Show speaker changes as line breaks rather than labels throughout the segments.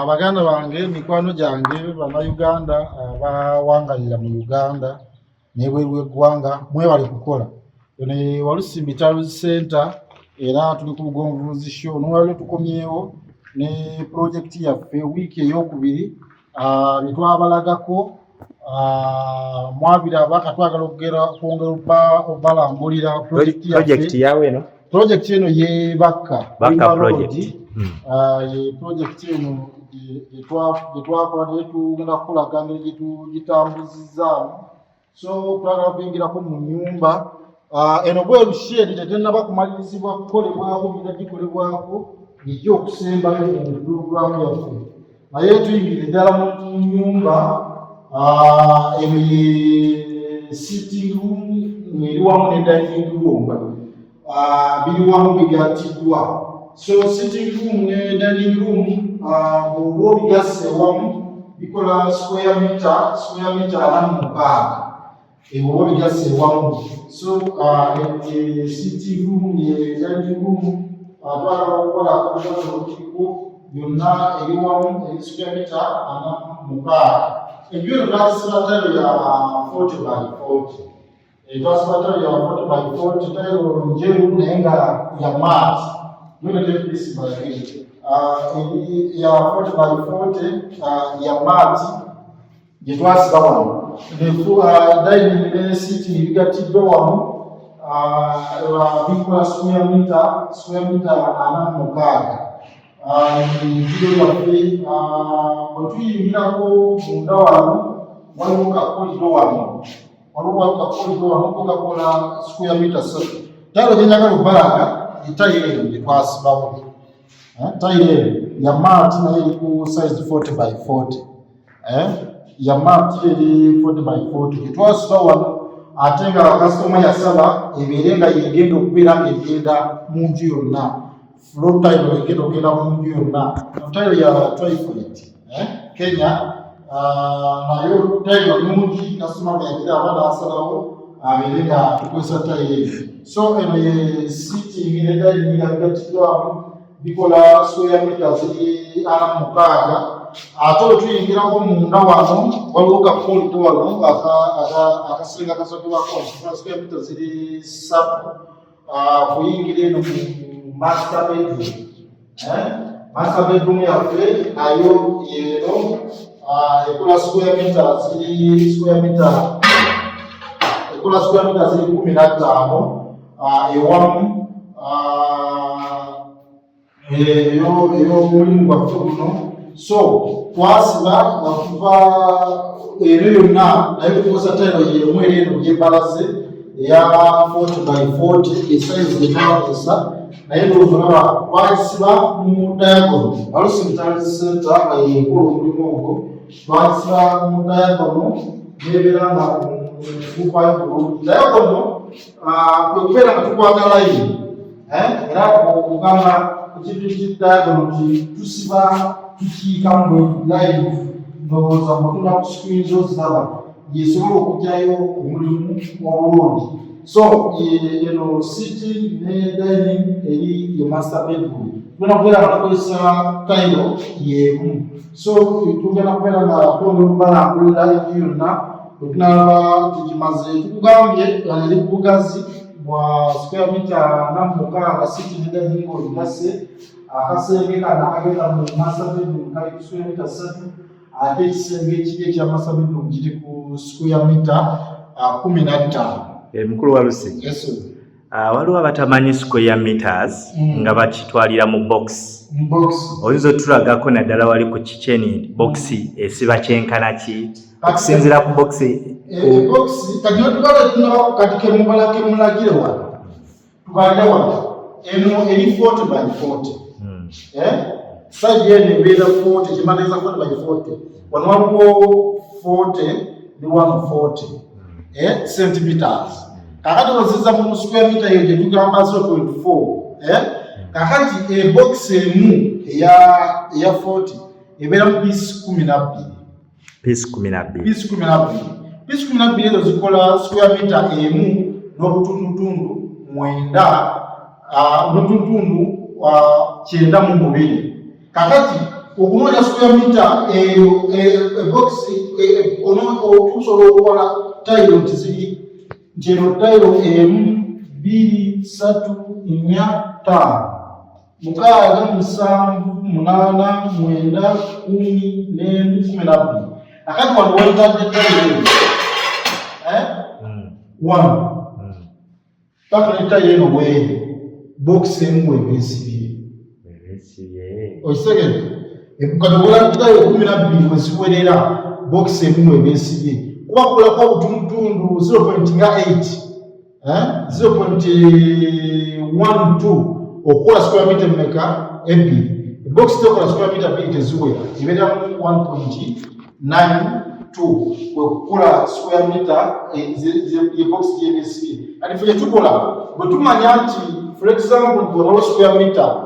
Abaganda bange mikwano gyange bannayuganda abawangalira mu Uganda n'ebweru w'eggwanga mwebale kukola. Eno ye Walusimbi Tourist Center era tuli ku Lugonvuzi show n'olwaliro tukomyewo ne pulojekiti yaffe wiiki ey'okubiri bye twabalagako mwabiraba katwagala kwongera obalambulira pulojekiti
yawe eno.
Pulojekiti eno ye Bakka
project.
Ye pulojekiti eno gye twakola naye tugenda kukolaga ngeri gye tugitambuzizaamu. So twagala kuyingirako mu nnyumba eno bweru shedi tetennaba kumalirizibwa kukolebwako ngenda gikolebwako ejja okusembayo mu pulogulaamu yaffe naye tuyingire ddala mu nnyumba. Eno ye sitting room eri wamu ne dining room biri wamu bigattiddwa. So sitting room ne dining room bw'oba obigasse wamu bikola square meter 46. Bw'oba obigasse wamu. So sitting room ye dining room twagala okukola akabuzaolukiiko yonna eri wamu eri square meter 46. Enju eno twasiba tayiro ya 40x40. Twasiba tayiro ya 40x40 tayiro njeru naye nga ya maati. Mwene tepisi balagiri. Ya 40x40 ya maati gye twasiba wano. Dining ne sitting bigattiddwa wamu bikola square meter 46. Enjiro yaffe bwe tuyingirako munda wano waliwo kakoliro wano kakola square meter 3. Tayiro gye njagala okubalaga etayiro eno gye twasibawo. Tayiro eno ya maati naye eri ku size 40x40. Ya maati eri 40x40 gye twasiba wano ate nga bakasitoma yasaba ebeere nga yegenda okubeera ng'egenda mu nju yonna. Floor tile egenda okugenda mu nju yonna. Tayiro ya Twyford Kenya nayo tayiro nungi kasitoma nga yagira abaana asalawo abeere nga tukozesa tayiro eyo. So eno ye sitting ne dining nga bigattiddwamu bikola square meter 46. Ate bwe tuyingirako munda wano waliwo kakoolido wano akasenga akasookebwako square meter 3. Kuyingira eno mu master bedroom. Master bedroom yaffe nayo yeeno ekola square meter 15 ewamu ey'omulimu gwaffe guno. So twasiba okuva eno yonna naye tukozesa tayiro y'emu eri eno gyembalaze eya 40x40 esize gye twakozesa naye n'olulaba twagisiba mu diagono. Walusimbi Tourist Center nga yekola omulimu ogwo twagisiba mu diagono nebeera nga tukwayo bulungi. Diagono kwe kubeera nga tukwata layini era okugamba ku kintu kidiagono nti tusiba tukiikamu layini ndowooza mutunda ku screen zoziraba yesobola okugyayo omulimu obulungi. So eno sitting ne dining eri ye master bedroom tugenda kubeera nga tukozesa tayiro y'emu. So tugenda kubeera nga twongera okubalambulira enju yonna bwe tunalaba tugimaze. Tukugambye eri ku bugazi bwa square meter 46 sitting ne dining oligase. Akasenge kano akagenda mu master bedroom kali ku square meter 3 ate ekisenge ekiri ekya master bedroom kiri ku square meter 15.
Mukulu Walusimbi.
Yes.
Waliwo abatamanyi square meters nga bakitwalira mu box. Oyinza otulagako naddala wali ku kicheni box esiba kyenkana ki okusinziira ku box
box kajja tubala tunaba kukatike mubalake mulagire wano tubalira wano eno eri 40x40. Side eno ebeera 40 kimaniza 40x40 wano waliwo 40 ne 140 centimeters. Kakati ozizza mu square meter eyo gye tugamba 0.4. Kakati box emu eya 40 ebeera mu piece 12.
Piece 12.
Piece 12 ezo zikola square meter emu n'obutundutundu 9 n'obutundutundu 92. Kakati okunoonya square meter box tusobola okukola tayiro nti ziri nti eno tayiro 1 2 3 4 5 6 7 8 9 10 11 akati wano walitadde tayiro 1 paka ne tayiro eno bweri box emu webesibye okitegedde katobola tayiro 12 weziwerera box emu webesibye kuba kulako obutundutundu 0.8 0.12 okukola square meter mmeka ebbiri box tekola square meter bbiri teziwera ibeera mu 1.92 okukola square meter box gyebesibye ati fe tukola bwe tumanya nti for example bw'onaba square meter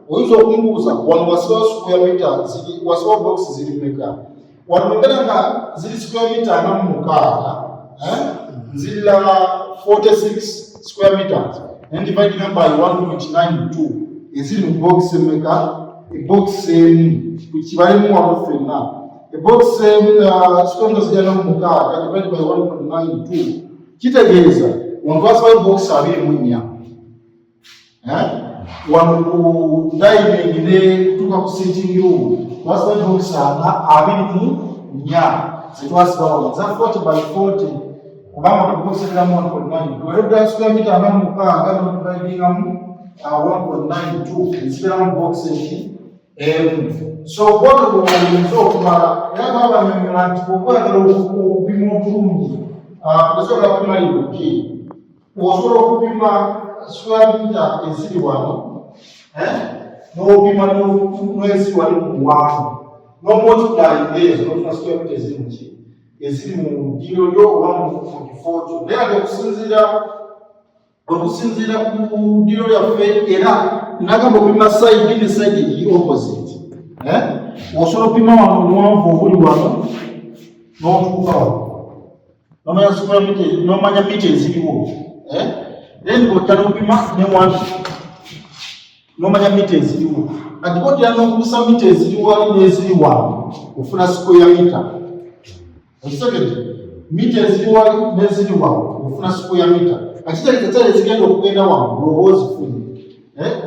oyinza okumbuuza wano wasibawo square meter wasibawo box ziri mmeka wano mbera nga ziri square meter 46 nzirira 46 square meters and dividing them by 1.92 eziri mu box emeka box kibalimu wano fenna box square meters zijja n'omukaaga divided by 1.92 kitegeeza wantu wasibayo box 24 wano ku dining ne kutuuka ku sitting room wasibayo box 24 zetwasibawo za 40 by 40 kubanga tukusemeramu 1.92 era square meter abamu mukaaga n'otubayiringamu 1.92 eziberamu box emu so bwoto bw'oyinza okumala era babanyonyola nti bw'okwagala okupima obulungi okusobola kupima libuki osobola okupima square meter eziri wano n'opima n'eziri wali mu buwanvu n'omultiplying ezo n'ofuna square meter eziri mu ki eziri mu ddiro lyo oba mu kifo kyo naye ate okusinziira ku ddiro lyaffe era nagamba opima side ne side eri opposite osobola opima wano obuwanvu obuli wano n'otuuka wano n'omanya mita eziriwo then ng'ojja n'opima newansi n'omanya mita eziriwo kati bw'otera n'okubusa mita eziri wali n'eziri wano ofuna square meter okitegedde mita eziri wali n'eziri wano ofuna square meter akitegeeza ezigenda okugenda wano bw'oba ozifunye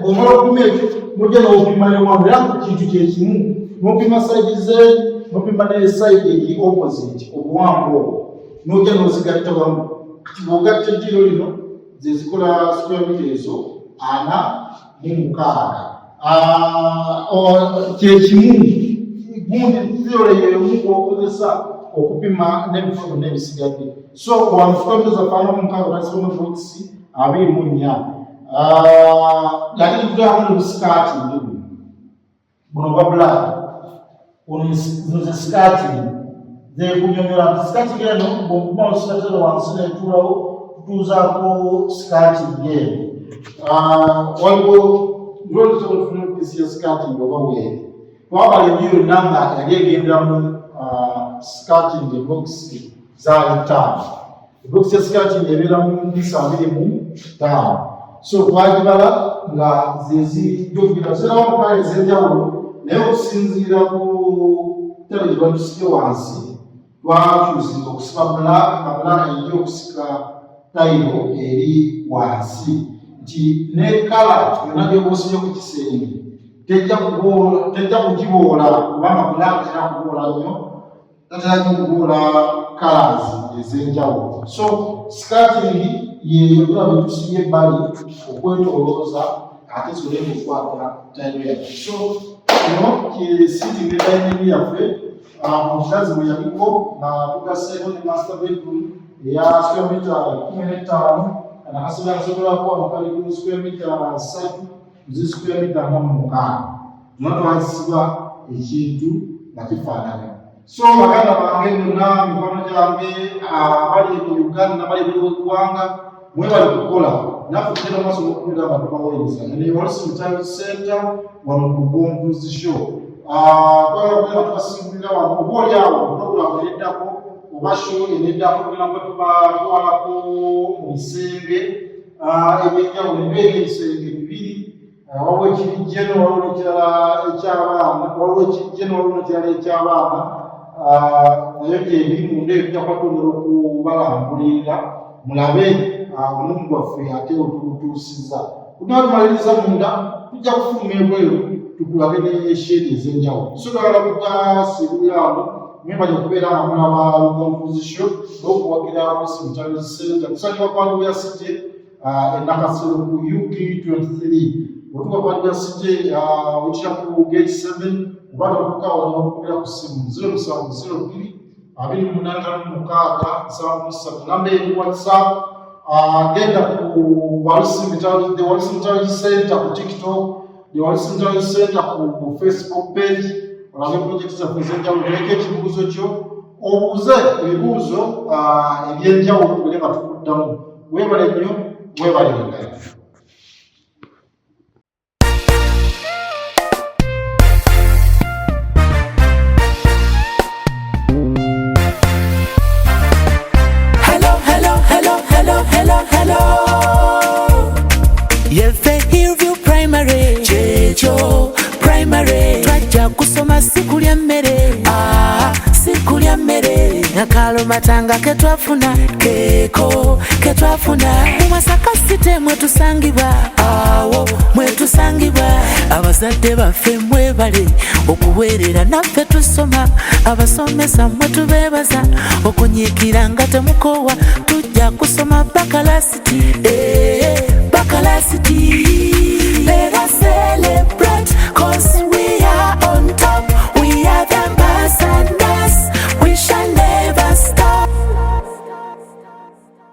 bw'omala okupima ekyo mujja n'opima ne wano era ku kintu kyekimu n'opima side zeeri n'opima ne side eri opposite obuwanvu obwo n'ojja n'ozigatta wamu kati bw'ogatta eddiro lino ze zikola square meter ezo 46 kyekimu gundi theory y'emu okozesa okupima n'ebifungo n'ebisigadde so wano square meter zafaana omukaaga nasibamu box 24 lakini tutamu n'obusikaati ndibu buno bwa black ono ze sikaati zekunyonyola nti sikaati geno bw'okupima osikatero wansi n'etuulawo tutuuzaako sikaati geno waliwo ndolitosobola tufuna okukisia sikaati oba weeri twabala ebyo yonna nga yali egenderamu skating box zaali 5 box ya skating ebeeramu 25 so twagibala nga zezijogera zirawo mukala ez'enjawulo naye okusinziira ku tale gye batusike wansi twakyusinga okusiba black eri okusika tayiro eri wansi nti ne kala yonna gyoba osibye ku kisenge tejja kugiboola kubanga black tera kuboola nnyo tatera kugula colors ez'enjawulo so skating yeyo tulaba tusibye ebbali okwetolooza ate soleemu okukwata tayiro yaffe so eno sitting edining yaffe omukirazi bwe yaliko nga tugaseeko ne master bedroom eya square meter 15 nakasobola kasobolako amakaliku square meter 3 zi square meter 46 notwazisibwa ekintu nga kifaanana so baganda bange nonna mikono gyange abali mu Uganda nabali mu ggwanga mwebali kukola naffe tugenda maaso n'okubeera nga tubaweereza ne Walson Town Center wano ku Gonguzi Show twagala kubeera tubasimbulira wano oba oli awo puroguramu eneddako oba show eneddako tugenda kuba tubatwalako mu bisenge ebyenjawulo ebeera ebisenge 2 waliwo ekijjeno, waliwo n'ekirala eky'abaana, waliwo ekijjeno, waliwo n'ekirala eky'abaana, nayo gyebiri munda ebyo tujja kwatondera okubalambulira mulabe omulimu gwaffe ate otutuusizza. Tunatumaliriza munda tujja kufuluma ebweru tukulabe n'eshedi ez'enjawulo. Tusobola kutasiibuliramu mwebale okubeera nga mulaba composition n'okuwagira Muslim Challenge Center. Tusanyuka kwa Hallelujah City Nakasero ku UP23. Otuka kwa Hallelujah City witira ku gate 7 ubana okukawa n'okubira ku simu 0702 2856 namba eri WhatsApp. Genda ku Walisim Challenge Center ku TikTok, the Walisim Challenge Center ku Facebook page. Olabe project zaffe ez'enjawulo, oleke ekibuuzo kyo obuuze ebibuuzo eby'enjawulo tubere nga tukuddamu. Weebale nnyo, weebale ddala.
Hillview Primary, Checho Primary, twajja kusoma sikulya mmere, sikulya mmere, akalo matanga ketwafuna, keko ketwafuna, mu Masaka City mwetusangibwa, awo mwetusangibwa, abazadde baffe mwebale okuweerera naffe tusoma, abasomesa mwetubeebaza okunyiikira nga temukoowa, tujja kusoma Bakalasiti, Bakalasiti.